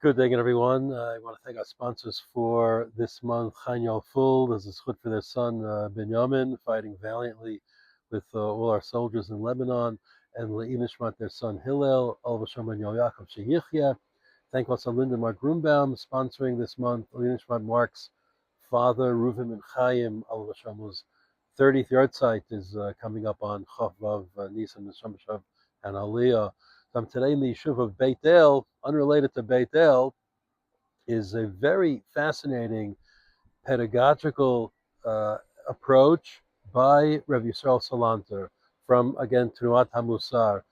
Good day again, everyone. I want to thank our sponsors for this month, Chaim Full. This is good for their son, Benjamin, fighting valiantly with all our soldiers in Lebanon, and Le'inishmat, their son, Hillel, Olav Hashem and Yaakov Sheyichya. Thank also Linda Mark Grunbaum, sponsoring this month. Le'inishmat Mark's father, Reuven and Chaim, Olav Hashem's 30th yard site is coming up on Chav Vav Nisan and Aliyah. I'm today in the yeshuv of Beit El, unrelated to Beit El, is a very fascinating pedagogical approach by Rav Yisrael Salanter from, again, Tenuat HaMusar.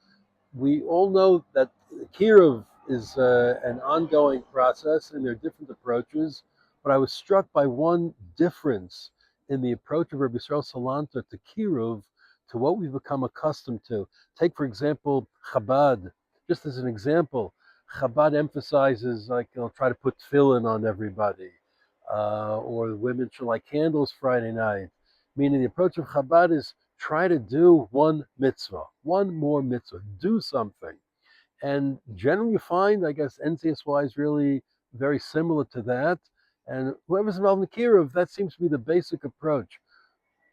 We all know that kiruv is an ongoing process and there are different approaches, but I was struck by one difference in the approach of Rav Yisrael Salanter to kiruv to what we've become accustomed to. Take, for example, Chabad. Just as an example, Chabad emphasizes, like, they'll try to put tefillin on everybody, or the women should light candles Friday night. Meaning the approach of Chabad is try to do one mitzvah, one more mitzvah, do something. And generally you find, I guess, NCSY is really very similar to that. And whoever's involved in the kiruv, that seems to be the basic approach.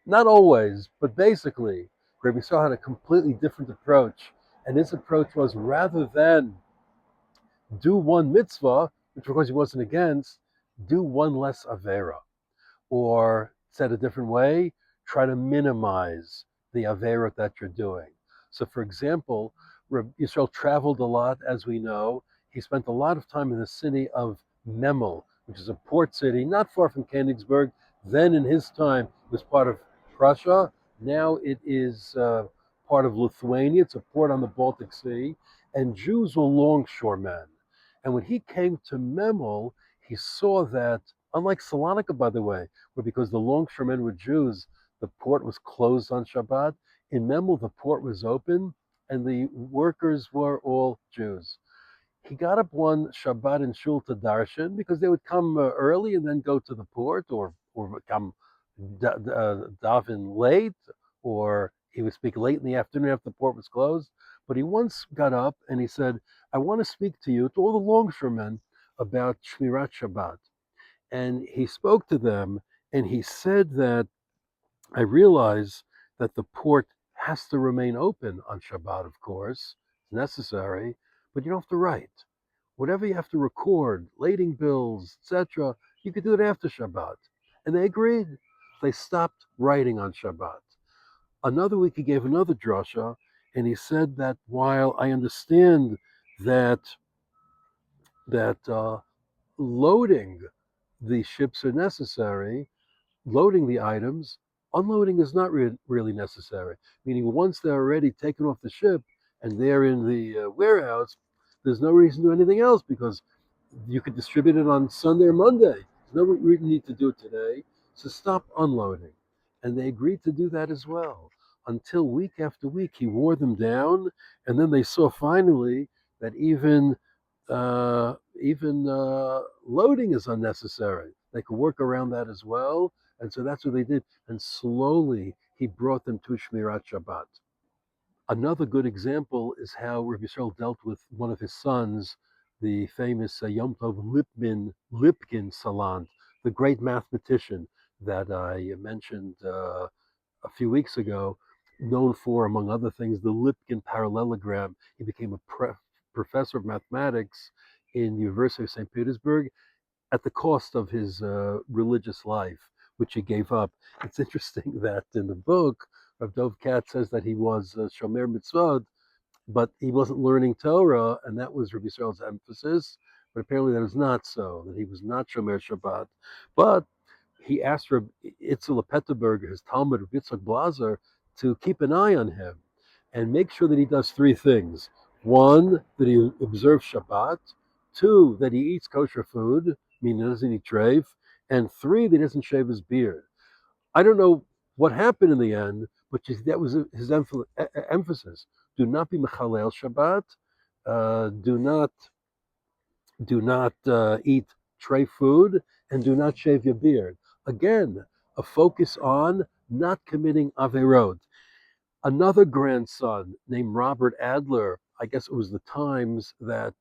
Not always, but basically, Rabbi Yisrael had a completely different approach. And his approach was, rather than do one mitzvah, which of course he wasn't against, do one less avera. Or, said a different way, try to minimize the avera that you're doing. So, for example, Rabbi Yisrael traveled a lot, as we know. He spent a lot of time in the city of Memel, which is a port city not far from Königsberg. Then, in his time, it was part of Prussia. Now it is part of Lithuania. It's a port on the Baltic Sea. And Jews were longshoremen. And when he came to Memel, he saw that, unlike Salonika, by the way, where because the longshoremen were Jews, the port was closed on Shabbat, in Memel the port was open and the workers were all Jews. He got up one Shabbat in Shul to darshan because they would come early and then go to the port, or come daven late, or he would speak late in the afternoon after the port was closed. But he once got up and he said, I want to speak to you, to all the longshoremen, about Shmirat Shabbat. And he spoke to them and he said that I realize that the port has to remain open on Shabbat, of course, it's necessary, but you don't have to write. Whatever you have to record, lading bills, etc., you could do it after Shabbat. And they agreed. They stopped writing on Shabbat. Another week he gave another drasha, and he said that while I understand that loading the ships are necessary, loading the items, unloading is not really necessary. Meaning, once they're already taken off the ship and they're in the warehouse, there's no reason to do anything else because you could distribute it on Sunday or Monday. There's no need to do it today. So stop unloading. And they agreed to do that as well. Until week after week, he wore them down, and then they saw finally that even loading is unnecessary. They could work around that as well, and so that's what they did. And slowly, he brought them to Shmirat Shabbat. Another good example is how Rav Yisrael dealt with one of his sons, the famous Yom Tov Lipkin Salant, the great mathematician that I mentioned a few weeks ago, known for, among other things, the Lipkin parallelogram. He became a professor of mathematics in the University of St. Petersburg at the cost of his religious life, which he gave up. It's interesting that in the book, Rav Dov Katz says that he was Shomer Mitzvot, but he wasn't learning Torah, and that was Rabbi Yisrael's emphasis. But apparently that was not so, that he was not Shomer Shabbat. But he asked Rabbi Itzel Petterberg, his Talmud, Rabbi Yitzchak Blazer, to keep an eye on him and make sure that he does three things. One, that he observes Shabbat. Two, that he eats kosher food, meaning he doesn't eat treif. And three, that he doesn't shave his beard. I don't know what happened in the end, but that was his emphasis. Do not be mechalel Shabbat. Do not eat tray food, and do not shave your beard. Again, a focus on not committing averot. Another grandson named Robert Adler, I guess it was the times that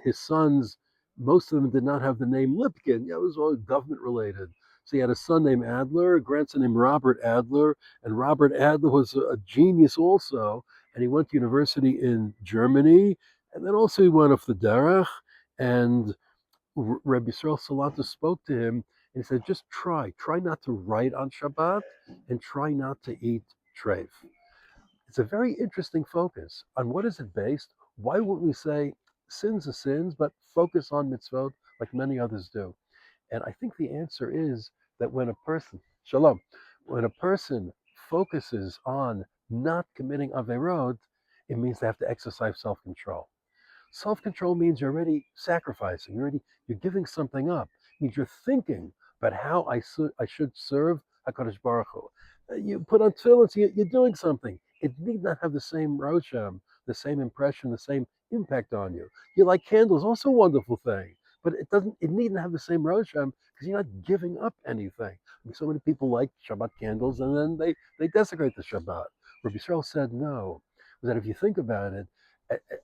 his sons most of them did not have the name Lipkin. Yeah, it was all government related. So he had a son named Adler, a grandson named Robert Adler, and Robert Adler was a genius also. And he went to university in Germany, and then also he went off the derech. And Rav Yisrael Salanter spoke to him and he said, just try not to write on Shabbat, and try not to eat treif. It's a very interesting focus. On what is it based? Why wouldn't we say sins are sins, but focus on mitzvot like many others do? And I think the answer is that when a person, shalom, when a person focuses on not committing averot, it means they have to exercise self-control. Self-control means you're already sacrificing. You're giving something up. It means you're thinking about how I should serve Hakadosh Baruch Hu. You put on tefillin, so you're doing something. It need not have the same rosham, the same impression, the same impact on you. You like candles, also a wonderful thing, but it doesn't. It needn't have the same rosham because you're not giving up anything. I mean, so many people like Shabbat candles, and then they desecrate the Shabbat. Rabbi Yisrael said no. That if you think about it,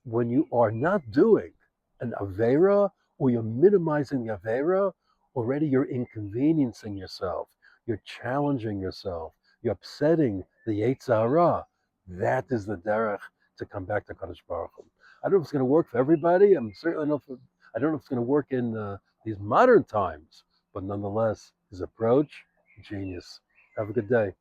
when you are not doing an Avera, or you're minimizing the Avera, already you're inconveniencing yourself. You're challenging yourself. You're upsetting the Yetzer Hara. That is the derech to come back to Kadosh Baruch Hu. I don't know if it's going to work for everybody. I don't know if it's going to work in these modern times, but nonetheless, his approach, genius. Have a good day.